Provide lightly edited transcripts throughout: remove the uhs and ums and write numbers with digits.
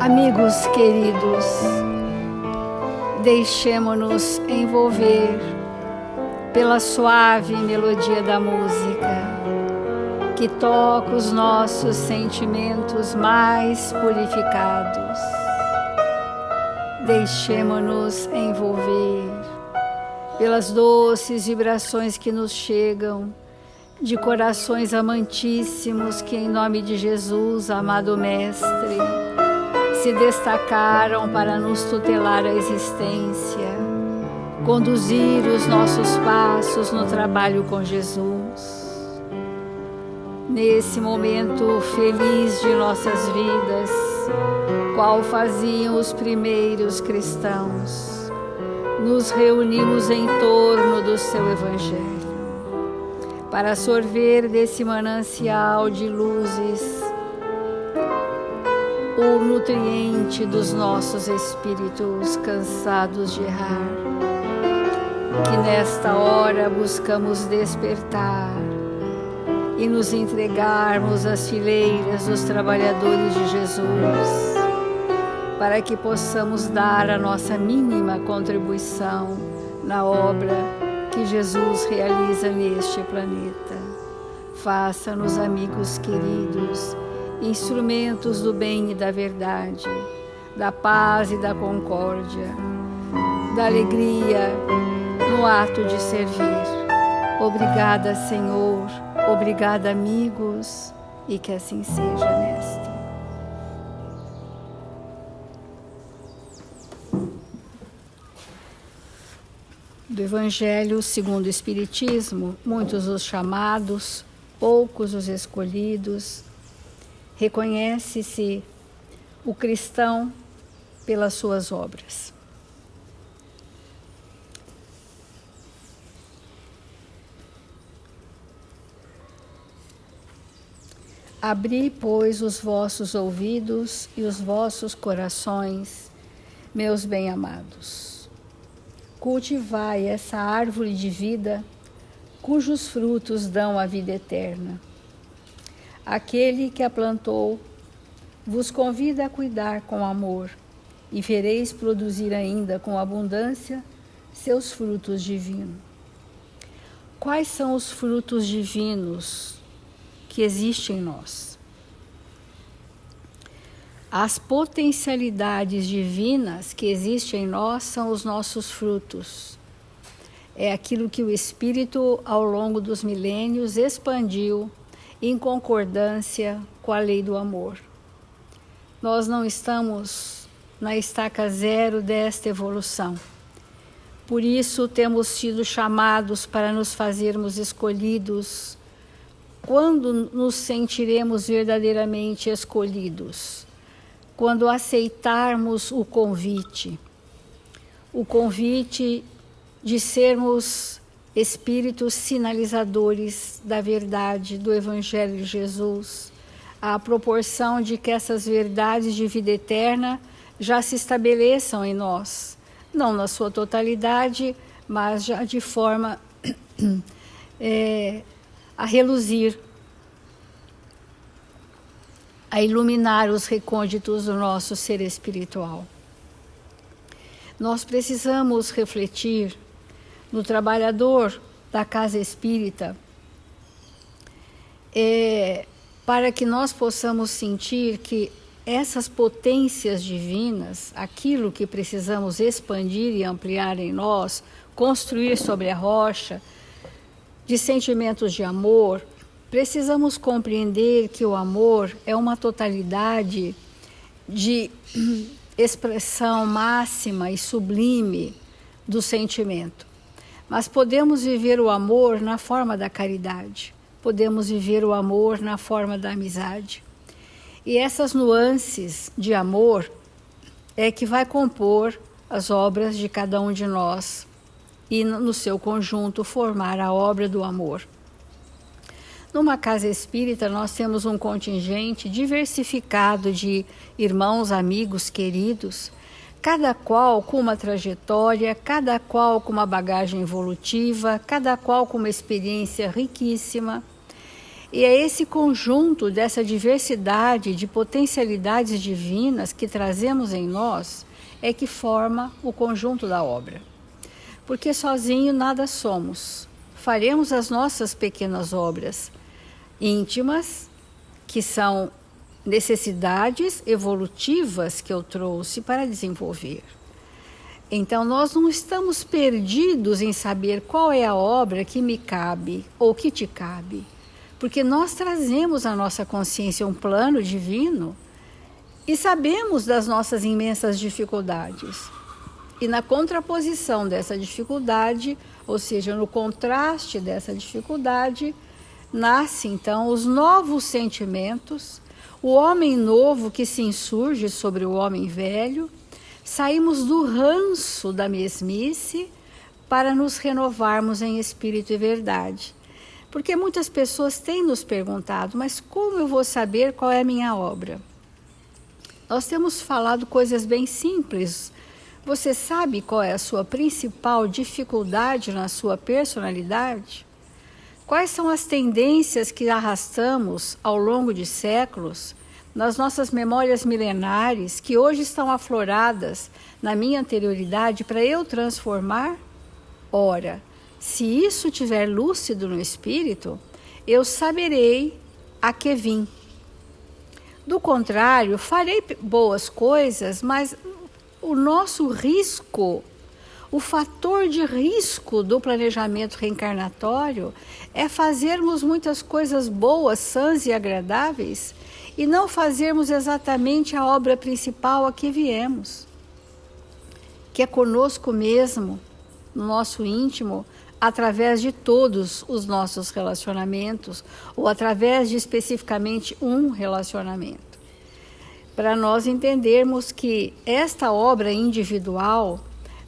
Amigos queridos, deixemo-nos envolver pela suave melodia da música, que toca os nossos sentimentos mais purificados. Deixemo-nos envolver pelas doces vibrações que nos chegam de corações amantíssimos que, em nome de Jesus, amado Mestre, se destacaram para nos tutelar a existência, conduzir os nossos passos no trabalho com Jesus. Nesse momento feliz de nossas vidas, qual faziam os primeiros cristãos, nos reunimos em torno do seu Evangelho, para sorver desse manancial de luzes o nutriente dos nossos espíritos cansados de errar, que nesta hora buscamos despertar e nos entregarmos às fileiras dos trabalhadores de Jesus, para que possamos dar a nossa mínima contribuição na obra que Jesus realiza neste planeta. Faça-nos, amigos queridos, instrumentos do bem e da verdade, da paz e da concórdia, da alegria no ato de servir. Obrigada, Senhor, obrigada, amigos, e que assim seja, Mestre. Do Evangelho segundo o Espiritismo, muitos os chamados, poucos os escolhidos. Reconhece-se o cristão pelas suas obras. Abri, pois, os vossos ouvidos e os vossos corações, meus bem-amados. Cultivai essa árvore de vida, cujos frutos dão a vida eterna. Aquele que a plantou vos convida a cuidar com amor, e vereis produzir ainda com abundância seus frutos divinos. Quais são os frutos divinos que existem em nós? As potencialidades divinas que existem em nós são os nossos frutos. É aquilo que o Espírito, ao longo dos milênios, expandiu em concordância com a lei do amor. Nós não estamos na estaca zero desta evolução. Por isso temos sido chamados para nos fazermos escolhidos. Quando nos sentiremos verdadeiramente escolhidos? Quando aceitarmos o convite de sermos espíritos sinalizadores da verdade do Evangelho de Jesus, à proporção de que essas verdades de vida eterna já se estabeleçam em nós, não na sua totalidade, mas já de forma a reluzir, a iluminar os recônditos do nosso ser espiritual. Nós precisamos refletir no trabalhador da casa espírita, para que nós possamos sentir que essas potências divinas, aquilo que precisamos expandir e ampliar em nós, construir sobre a rocha de sentimentos de amor, precisamos compreender que o amor é uma totalidade de expressão máxima e sublime do sentimento. Mas podemos viver o amor na forma da caridade, podemos viver o amor na forma da amizade. E essas nuances de amor é que vai compor as obras de cada um de nós e, no seu conjunto, formar a obra do amor. Numa casa espírita, nós temos um contingente diversificado de irmãos, amigos, queridos, cada qual com uma trajetória, cada qual com uma bagagem evolutiva, cada qual com uma experiência riquíssima. E é esse conjunto dessa diversidade de potencialidades divinas que trazemos em nós é que forma o conjunto da obra. Porque sozinho nada somos. Faremos as nossas pequenas obras íntimas, que são necessidades evolutivas que eu trouxe para desenvolver. Então, nós não estamos perdidos em saber qual é a obra que me cabe ou que te cabe, porque nós trazemos à nossa consciência um plano divino e sabemos das nossas imensas dificuldades. E na contraposição dessa dificuldade, ou seja, no contraste dessa dificuldade, nasce então os novos sentimentos, o homem novo que se insurge sobre o homem velho. Saímos do ranço da mesmice para nos renovarmos em espírito e verdade. Porque muitas pessoas têm nos perguntado, mas como eu vou saber qual é a minha obra? Nós temos falado coisas bem simples. Você sabe qual é a sua principal dificuldade na sua personalidade? Quais são as tendências que arrastamos ao longo de séculos nas nossas memórias milenares que hoje estão afloradas na minha anterioridade para eu transformar? Ora, se isso tiver lúcido no espírito, eu saberei a que vim. Do contrário, farei boas coisas, mas o nosso risco, o fator de risco do planejamento reencarnatório é fazermos muitas coisas boas, sãs e agradáveis e não fazermos exatamente a obra principal a que viemos, que é conosco mesmo, no nosso íntimo, através de todos os nossos relacionamentos, ou através de especificamente um relacionamento. Para nós entendermos que esta obra individual,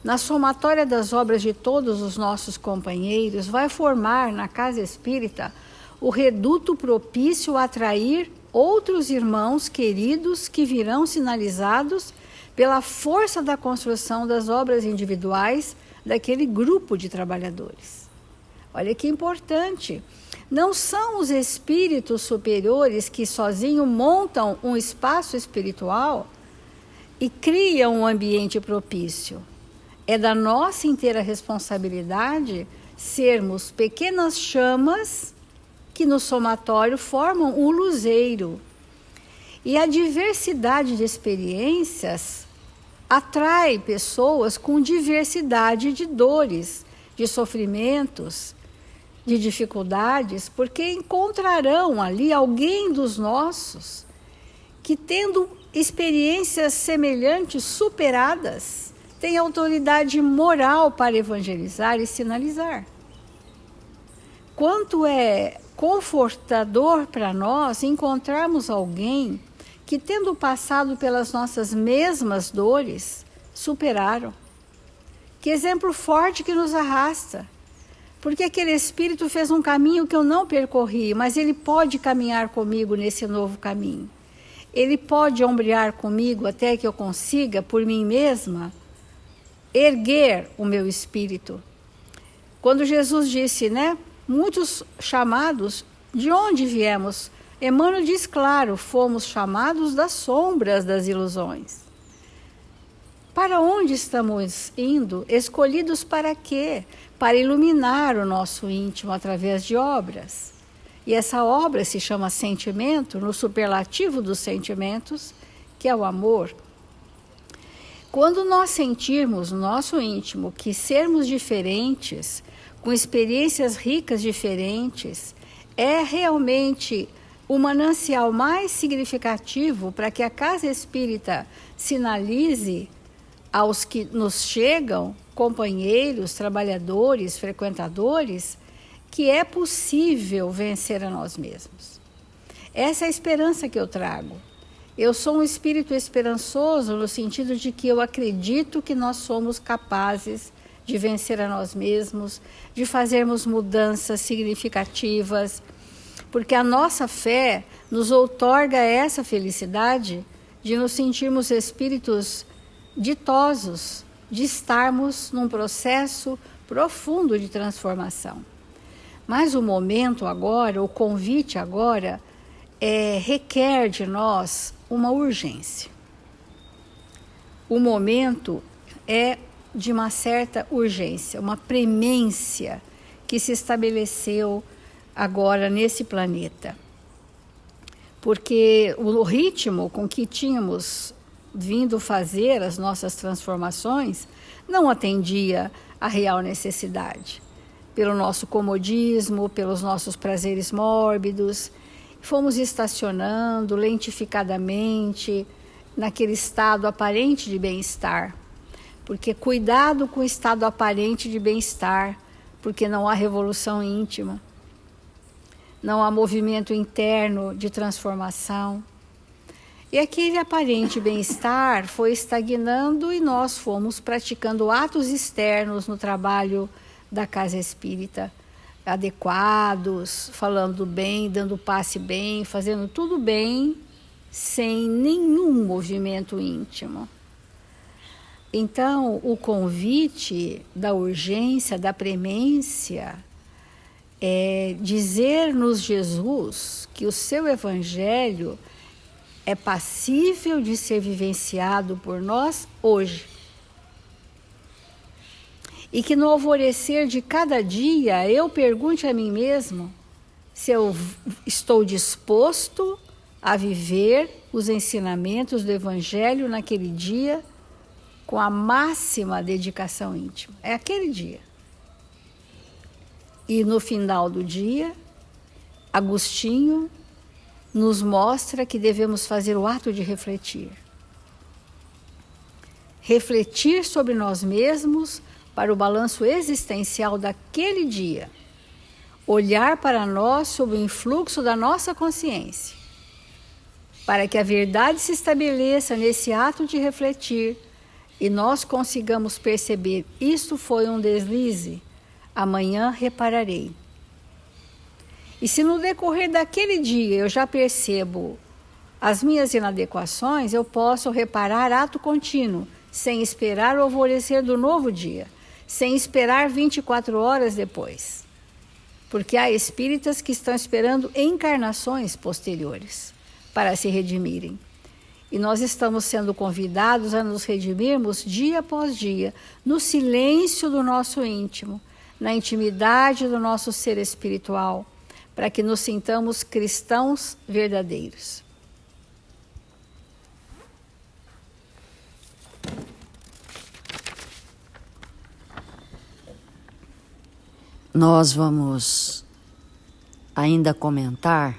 na somatória das obras de todos os nossos companheiros, vai formar na casa espírita o reduto propício a atrair outros irmãos queridos que virão sinalizados pela força da construção das obras individuais daquele grupo de trabalhadores. Olha que importante. Não são os espíritos superiores que sozinhos montam um espaço espiritual e criam um ambiente propício. É da nossa inteira responsabilidade sermos pequenas chamas que no somatório formam um luzeiro. E a diversidade de experiências atrai pessoas com diversidade de dores, de sofrimentos, de dificuldades, porque encontrarão ali alguém dos nossos que, tendo experiências semelhantes, superadas, tem autoridade moral para evangelizar e sinalizar. Quanto é confortador para nós encontrarmos alguém que, tendo passado pelas nossas mesmas dores, superaram. Que exemplo forte que nos arrasta. Porque aquele espírito fez um caminho que eu não percorri, mas ele pode caminhar comigo nesse novo caminho. Ele pode ombrear comigo até que eu consiga, por mim mesma, erguer o meu espírito. Quando Jesus disse, muitos chamados, de onde viemos? Emmanuel diz claro, fomos chamados das sombras das ilusões. Para onde estamos indo? Escolhidos para quê? Para iluminar o nosso íntimo através de obras. E essa obra se chama sentimento, no superlativo dos sentimentos, que é o amor. Quando nós sentirmos no nosso íntimo que sermos diferentes, com experiências ricas diferentes, é realmente o manancial mais significativo para que a casa espírita sinalize aos que nos chegam, companheiros, trabalhadores, frequentadores, que é possível vencer a nós mesmos. Essa é a esperança que eu trago. Eu sou um espírito esperançoso no sentido de que eu acredito que nós somos capazes de vencer a nós mesmos, de fazermos mudanças significativas, porque a nossa fé nos outorga essa felicidade de nos sentirmos espíritos ditosos, de estarmos num processo profundo de transformação. Mas o momento agora, o convite agora, requer de nós uma urgência. O momento é de uma certa urgência, uma premência que se estabeleceu agora nesse planeta. Porque o ritmo com que tínhamos vindo fazer as nossas transformações não atendia à real necessidade. Pelo nosso comodismo, pelos nossos prazeres mórbidos, fomos estacionando lentificadamente naquele estado aparente de bem-estar. Porque cuidado com o estado aparente de bem-estar, porque não há revolução íntima, não há movimento interno de transformação. E aquele aparente bem-estar foi estagnando e nós fomos praticando atos externos no trabalho da casa espírita, adequados, falando bem, dando passe bem, fazendo tudo bem, sem nenhum movimento íntimo. Então, o convite da urgência, da premência, é dizer-nos Jesus que o seu evangelho é passível de ser vivenciado por nós hoje. E que no alvorecer de cada dia eu pergunte a mim mesmo se eu estou disposto a viver os ensinamentos do evangelho naquele dia com a máxima dedicação íntima. É aquele dia. E no final do dia, Agostinho nos mostra que devemos fazer o ato de refletir. Refletir sobre nós mesmos para o balanço existencial daquele dia. Olhar para nós sob o influxo da nossa consciência. Para que a verdade se estabeleça nesse ato de refletir e nós consigamos perceber, isto foi um deslize, amanhã repararei. E se no decorrer daquele dia eu já percebo as minhas inadequações, eu posso reparar ato contínuo, sem esperar o alvorecer do novo dia, sem esperar 24 horas depois. Porque há espíritas que estão esperando encarnações posteriores para se redimirem. E nós estamos sendo convidados a nos redimirmos dia após dia, no silêncio do nosso íntimo, na intimidade do nosso ser espiritual, para que nos sintamos cristãos verdadeiros. Nós vamos ainda comentar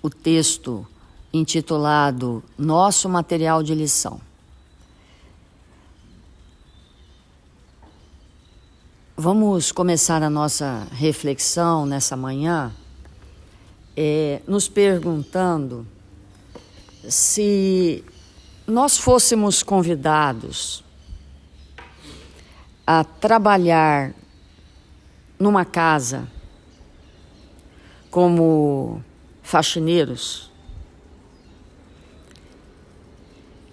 o texto intitulado Nosso Material de Lição. Vamos começar a nossa reflexão nessa manhã nos perguntando se nós fôssemos convidados a trabalhar numa casa como faxineiros,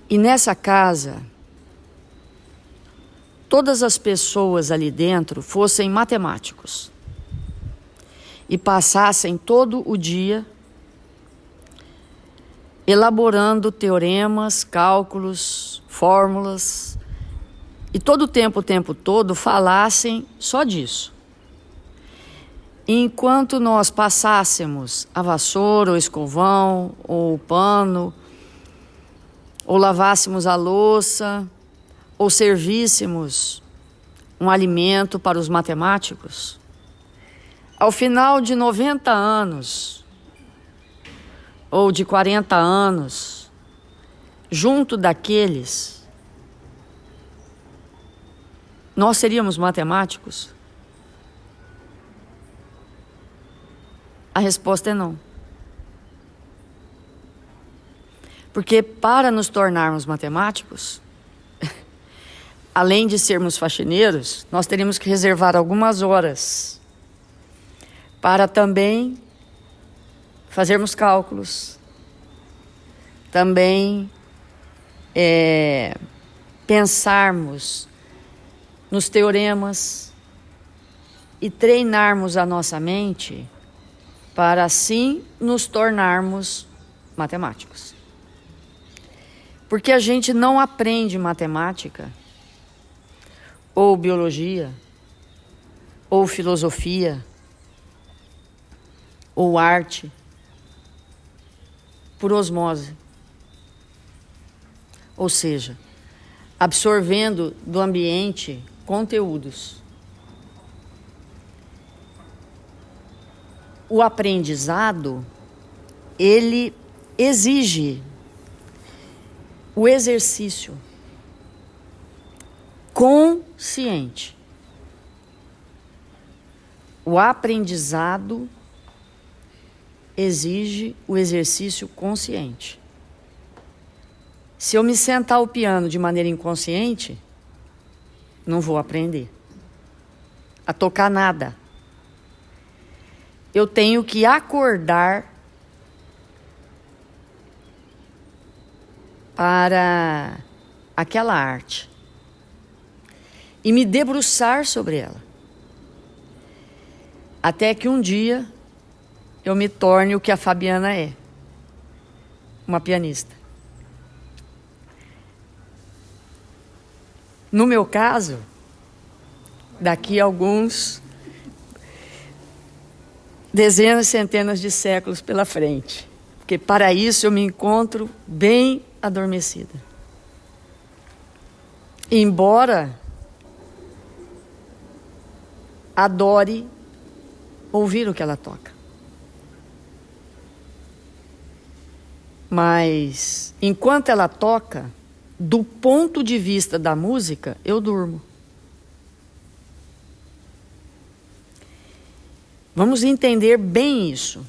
e nessa casa todas as pessoas ali dentro fossem matemáticos e passassem todo o dia elaborando teoremas, cálculos, fórmulas, e todo o tempo todo falassem só disso. Enquanto nós passássemos a vassoura, o escovão, ou o pano, ou lavássemos a louça, ou servíssemos um alimento para os matemáticos, ao final de 90 anos, ou de 40 anos, junto daqueles, nós seríamos matemáticos? A resposta é não. Porque para nos tornarmos matemáticos, além de sermos faxineiros, nós teríamos que reservar algumas horas para também fazermos cálculos, também pensarmos nos teoremas e treinarmos a nossa mente para assim nos tornarmos matemáticos. Porque a gente não aprende matemática, ou biologia, ou filosofia, ou arte, por osmose. Ou seja, absorvendo do ambiente conteúdos. O aprendizado, ele exige o exercício consciente. O aprendizado exige o exercício consciente. Se eu me sentar ao piano de maneira inconsciente, não vou aprender a tocar nada. Eu tenho que acordar para aquela arte e me debruçar sobre ela, até que um dia eu me torne o que a Fabiana é, uma pianista. No meu caso, daqui a alguns dezenas, centenas de séculos pela frente, porque para isso eu me encontro bem adormecida. Embora adore ouvir o que ela toca, mas enquanto ela toca, do ponto de vista da música, eu durmo. Vamos entender bem isso.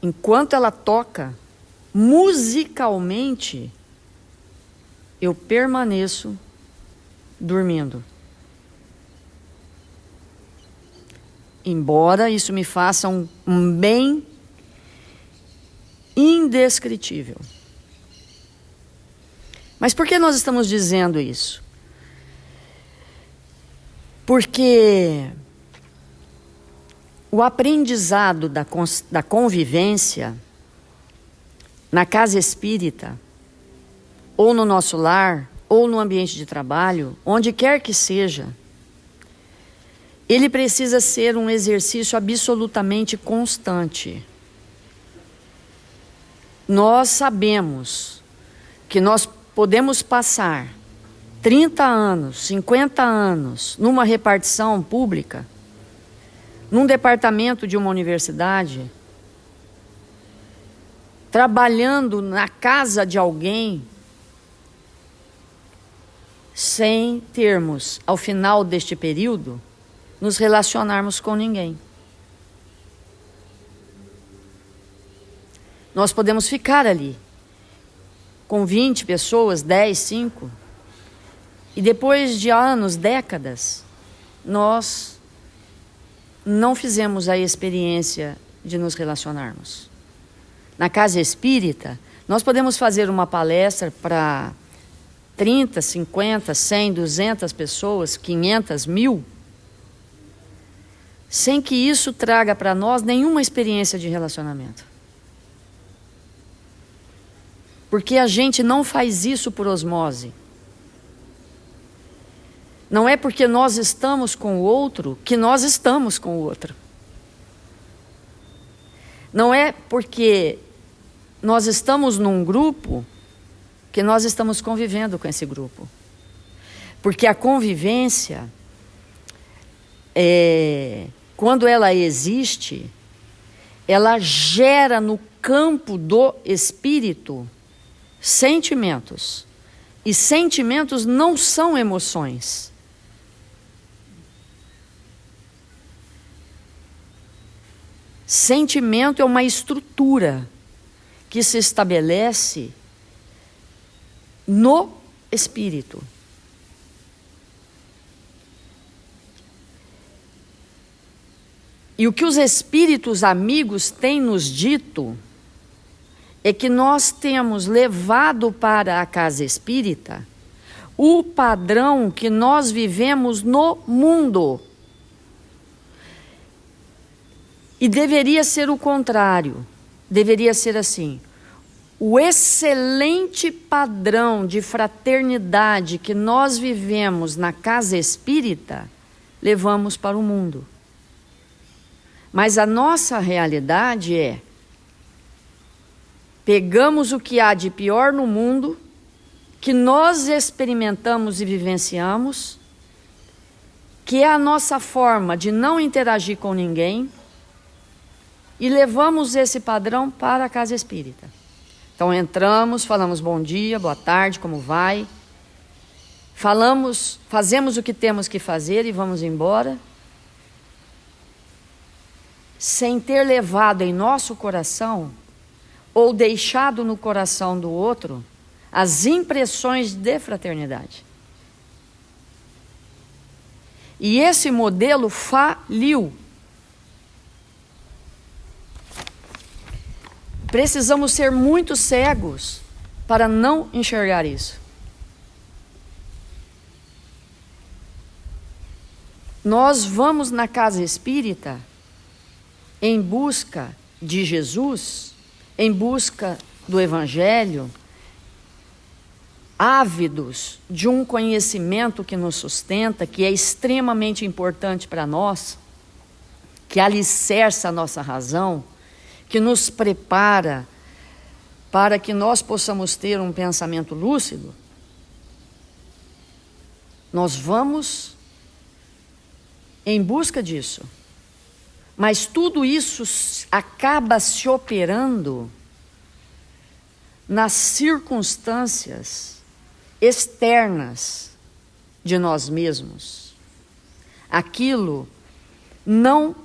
Enquanto ela toca, musicalmente, eu permaneço dormindo. Embora isso me faça um bem indescritível. Mas por que nós estamos dizendo isso? Porque o aprendizado da convivência na casa espírita, ou no nosso lar, ou no ambiente de trabalho, onde quer que seja, ele precisa ser um exercício absolutamente constante. Nós sabemos que nós podemos passar 30 anos, 50 anos numa repartição pública, num departamento de uma universidade, trabalhando na casa de alguém, sem termos, ao final deste período, nos relacionarmos com ninguém. Nós podemos ficar ali com 20 pessoas, 10, 5, e depois de anos, décadas, nós não fizemos a experiência de nos relacionarmos. Na casa espírita, nós podemos fazer uma palestra para 30, 50, 100, 200 pessoas, 500, 1000, sem que isso traga para nós nenhuma experiência de relacionamento. Porque a gente não faz isso por osmose. Não é porque nós estamos com o outro que nós estamos com o outro. Não é porque nós estamos num grupo que nós estamos convivendo com esse grupo. Porque a convivência, quando ela existe, ela gera no campo do espírito sentimentos. E sentimentos não são emoções. Sentimento é uma estrutura que se estabelece no espírito. E o que os espíritos amigos têm nos dito é que nós temos levado para a casa espírita o padrão que nós vivemos no mundo. E deveria ser o contrário. Deveria ser assim. O excelente padrão de fraternidade que nós vivemos na casa espírita, levamos para o mundo. Mas a nossa realidade é: pegamos o que há de pior no mundo, que nós experimentamos e vivenciamos, que é a nossa forma de não interagir com ninguém, e levamos esse padrão para a casa espírita. Então entramos, falamos bom dia, boa tarde, como vai? Fazemos o que temos que fazer e vamos embora, sem ter levado em nosso coração, ou deixado no coração do outro, as impressões de fraternidade. E esse modelo faliu. Precisamos ser muito cegos para não enxergar isso. Nós vamos na casa espírita em busca de Jesus, em busca do Evangelho, ávidos de um conhecimento que nos sustenta, que é extremamente importante para nós, que alicerça a nossa razão, que nos prepara para que nós possamos ter um pensamento lúcido. Nós vamos em busca disso. Mas tudo isso acaba se operando nas circunstâncias externas de nós mesmos. Aquilo não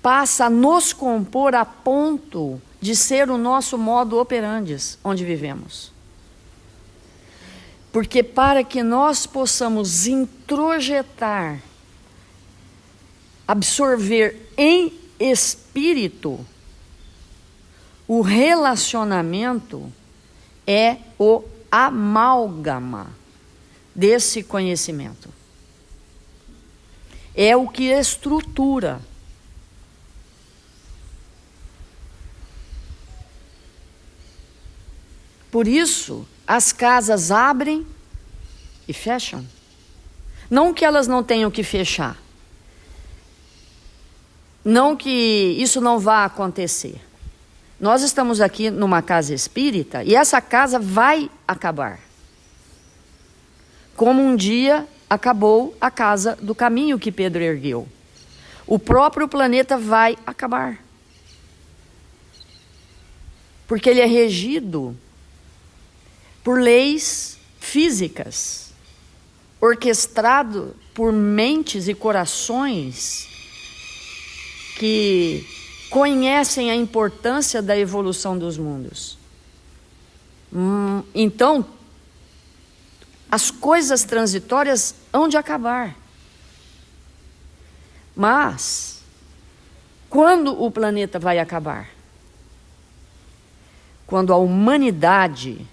passa a nos compor a ponto de ser o nosso modo operandi onde vivemos. Porque para que nós possamos introjetar, absorver em espírito, o relacionamento é o amálgama desse conhecimento. É o que estrutura. Por isso, as casas abrem e fecham. Não que elas não tenham que fechar. Não que isso não vá acontecer. Nós estamos aqui numa casa espírita e essa casa vai acabar. Como um dia acabou a casa do caminho que Pedro ergueu. O próprio planeta vai acabar. Porque ele é regido por leis físicas, orquestrado por mentes e corações que conhecem a importância da evolução dos mundos. Então, as coisas transitórias hão de acabar. Mas, quando o planeta vai acabar? Quando a humanidade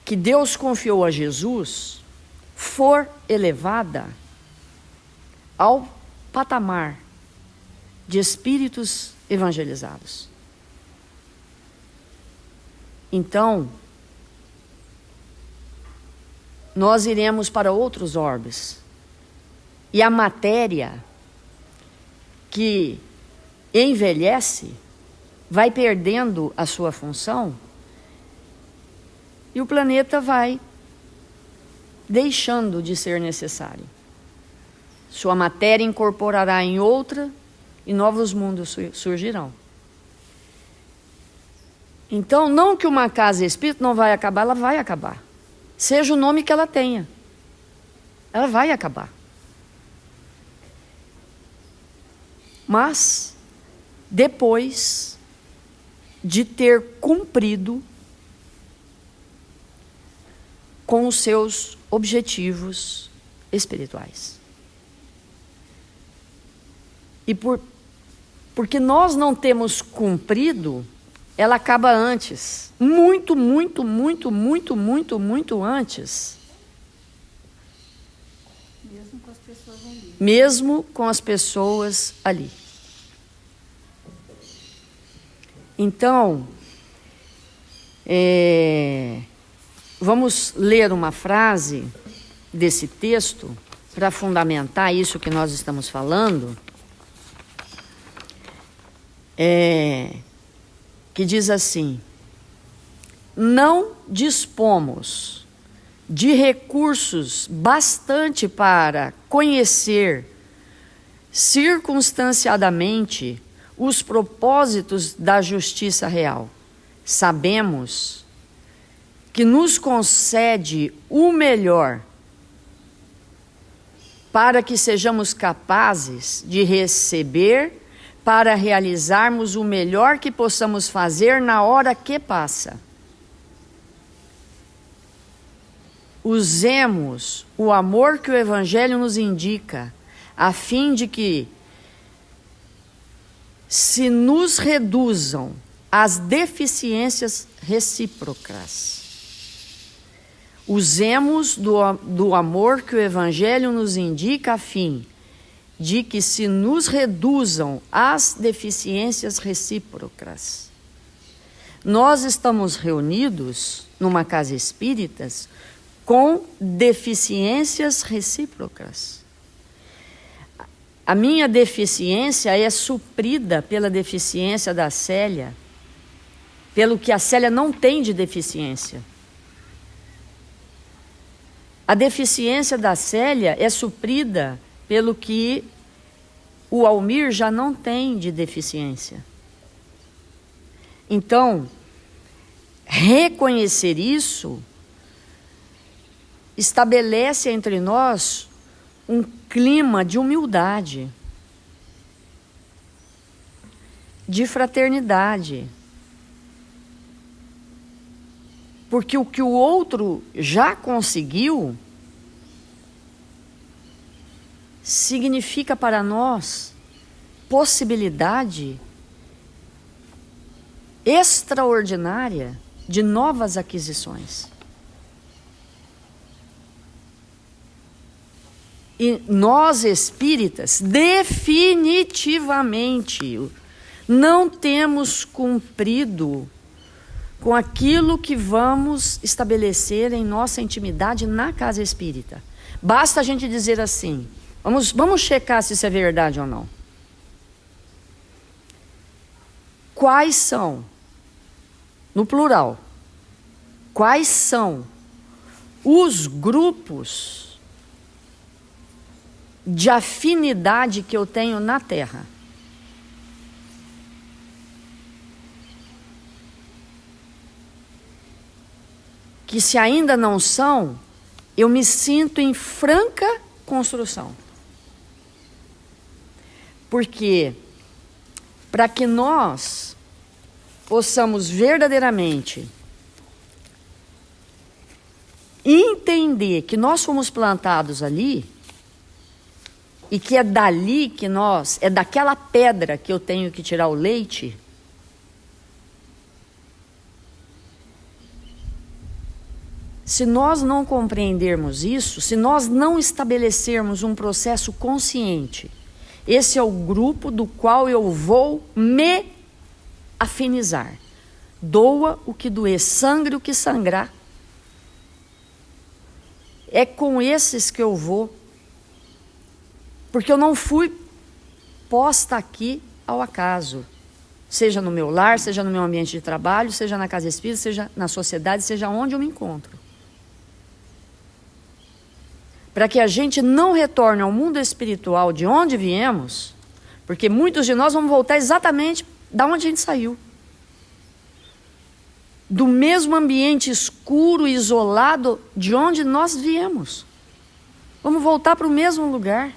que Deus confiou a Jesus for elevada ao patamar de espíritos evangelizados. Então, nós iremos para outros orbes. E a matéria que envelhece vai perdendo a sua função e o planeta vai deixando de ser necessário. Sua matéria incorporará em outra e novos mundos surgirão. Então, não que uma casa espírita não vai acabar, ela vai acabar. Seja o nome que ela tenha. Ela vai acabar. Mas, depois de ter cumprido com os seus objetivos espirituais. E porque nós não temos cumprido, ela acaba antes. Muito antes. Mesmo com as Mesmo com as pessoas ali. Então, vamos ler uma frase desse texto para fundamentar isso que nós estamos falando, que diz assim: não dispomos de recursos bastante para conhecer circunstanciadamente os propósitos da justiça real. Sabemos que nos concede o melhor para que sejamos capazes de receber, para realizarmos o melhor que possamos fazer na hora que passa. Usemos o amor que o Evangelho nos indica, a fim de que se nos reduzam as deficiências recíprocas. Usemos do amor que o Evangelho nos indica, a fim de que se nos reduzam as deficiências recíprocas. Nós estamos reunidos numa casa espírita com deficiências recíprocas. A minha deficiência é suprida pela deficiência da Célia, pelo que a Célia não tem de deficiência. A deficiência da Célia é suprida pelo que o Almir já não tem de deficiência. Então, reconhecer isso estabelece entre nós um clima de humildade, de fraternidade. Porque o que o outro já conseguiu significa para nós possibilidade extraordinária de novas aquisições. E nós espíritas, definitivamente, não temos cumprido com aquilo que vamos estabelecer em nossa intimidade na casa espírita. Basta a gente dizer assim, vamos checar se isso é verdade ou não. Quais são, no plural, quais são os grupos de afinidade que eu tenho na Terra? Que se ainda não são, eu me sinto em franca construção. Porque para que nós possamos verdadeiramente entender que nós fomos plantados ali, e que é dali que é daquela pedra que eu tenho que tirar o leite, se nós não compreendermos isso, se nós não estabelecermos um processo consciente, esse é o grupo do qual eu vou me afinizar. Doa o que doer, sangre o que sangrar. É com esses que eu vou. Porque eu não fui posta aqui ao acaso. Seja no meu lar, seja no meu ambiente de trabalho, seja na casa espírita, seja na sociedade, seja onde eu me encontro. Para que a gente não retorne ao mundo espiritual de onde viemos, porque muitos de nós vamos voltar exatamente da onde a gente saiu. Do mesmo ambiente escuro e isolado de onde nós viemos. Vamos voltar para o mesmo lugar.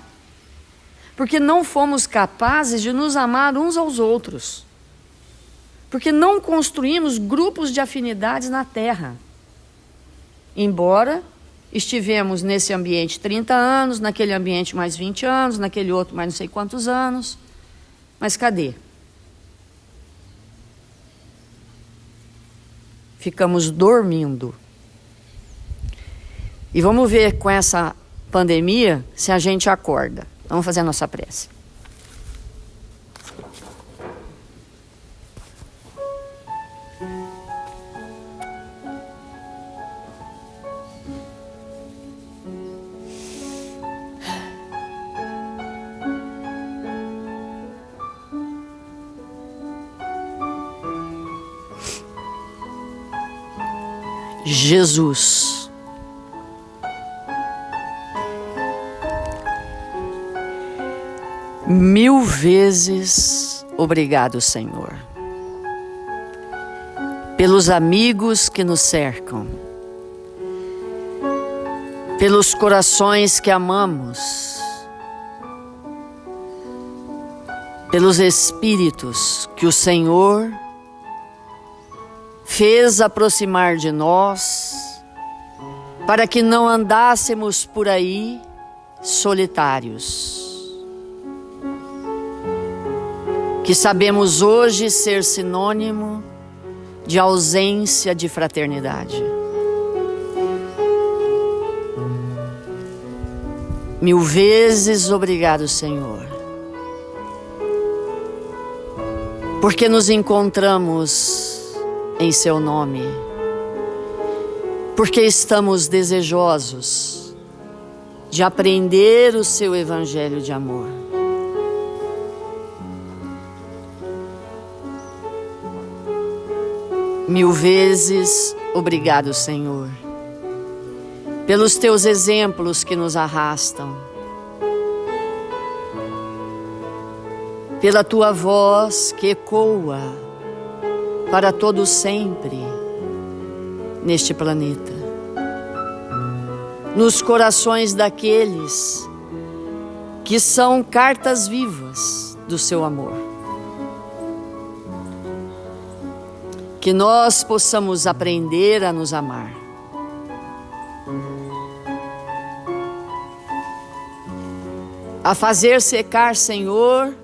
Porque não fomos capazes de nos amar uns aos outros. Porque não construímos grupos de afinidades na Terra. Embora estivemos nesse ambiente 30 anos, naquele ambiente mais 20 anos, naquele outro mais não sei quantos anos. Mas cadê? Ficamos dormindo. E vamos ver com essa pandemia se a gente acorda. Vamos fazer a nossa prece. Jesus, mil vezes obrigado, Senhor, pelos amigos que nos cercam, pelos corações que amamos, pelos espíritos que o Senhor fez aproximar de nós, para que não andássemos por aí solitários, que sabemos hoje ser sinônimo de ausência de fraternidade. Mil vezes obrigado, Senhor, porque nos encontramos em seu nome, porque estamos desejosos de aprender o seu evangelho de amor. Mil vezes obrigado, Senhor, pelos teus exemplos que nos arrastam, pela tua voz que ecoa para todo sempre neste planeta, nos corações daqueles que são cartas vivas do seu amor. Que nós possamos aprender a nos amar, a fazer secar, Senhor,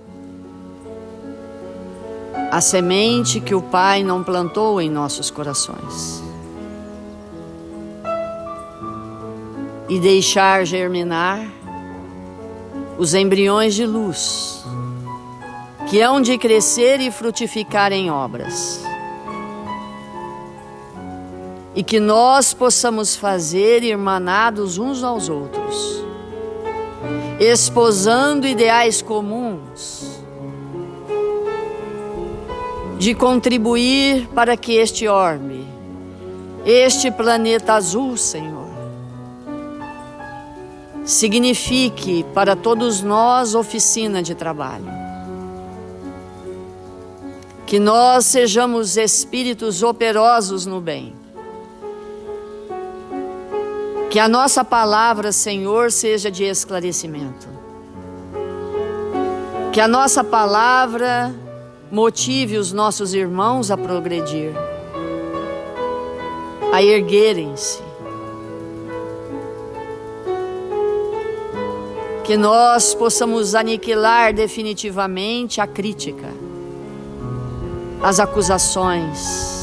a semente que o Pai não plantou em nossos corações, e deixar germinar os embriões de luz que hão de crescer e frutificar em obras, e que nós possamos fazer irmanados uns aos outros, esposando ideais comuns, de contribuir para que este orbe, este planeta azul, Senhor, signifique para todos nós oficina de trabalho. Que nós sejamos espíritos operosos no bem. Que a nossa palavra, Senhor, seja de esclarecimento. Que a nossa palavra motive os nossos irmãos a progredir, a erguerem-se. Que nós possamos aniquilar definitivamente a crítica, as acusações.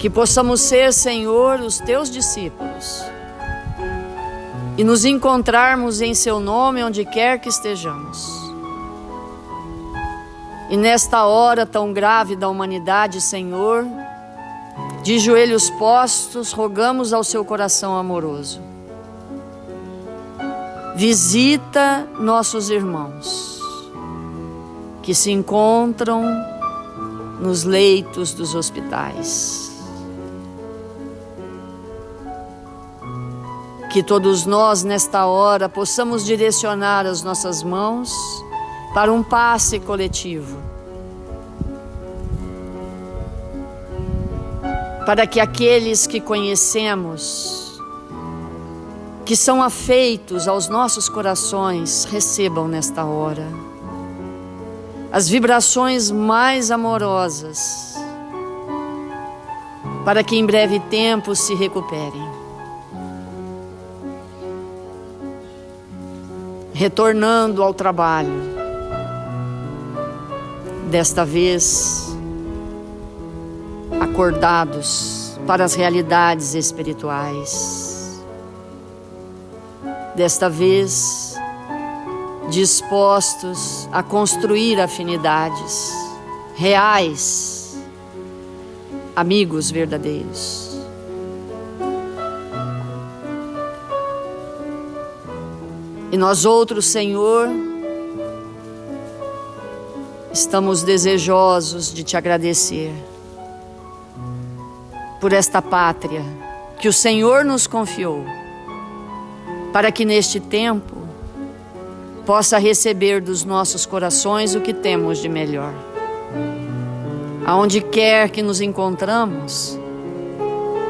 Que possamos ser, Senhor, os teus discípulos e nos encontrarmos em seu nome onde quer que estejamos. E nesta hora tão grave da humanidade, Senhor, de joelhos postos, rogamos ao seu coração amoroso. Visita nossos irmãos que se encontram nos leitos dos hospitais. Que todos nós, nesta hora, possamos direcionar as nossas mãos para um passe coletivo, para que aqueles que conhecemos, que são afeitos aos nossos corações, recebam nesta hora as vibrações mais amorosas, para que em breve tempo se recuperem, retornando ao trabalho, desta vez acordados para as realidades espirituais. Desta vez, dispostos a construir afinidades reais, amigos verdadeiros. E nós outros, Senhor, estamos desejosos de te agradecer por esta pátria que o Senhor nos confiou, para que neste tempo possa receber dos nossos corações o que temos de melhor. Aonde quer que nos encontramos,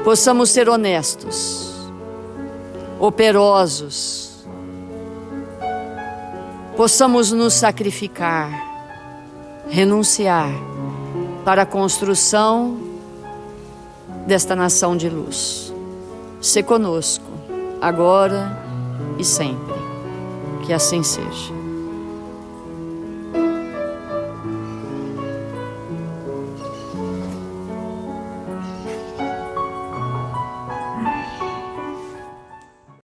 possamos ser honestos, operosos, possamos nos sacrificar, renunciar para a construção desta nação de luz. Sê conosco, agora e sempre. Que assim seja.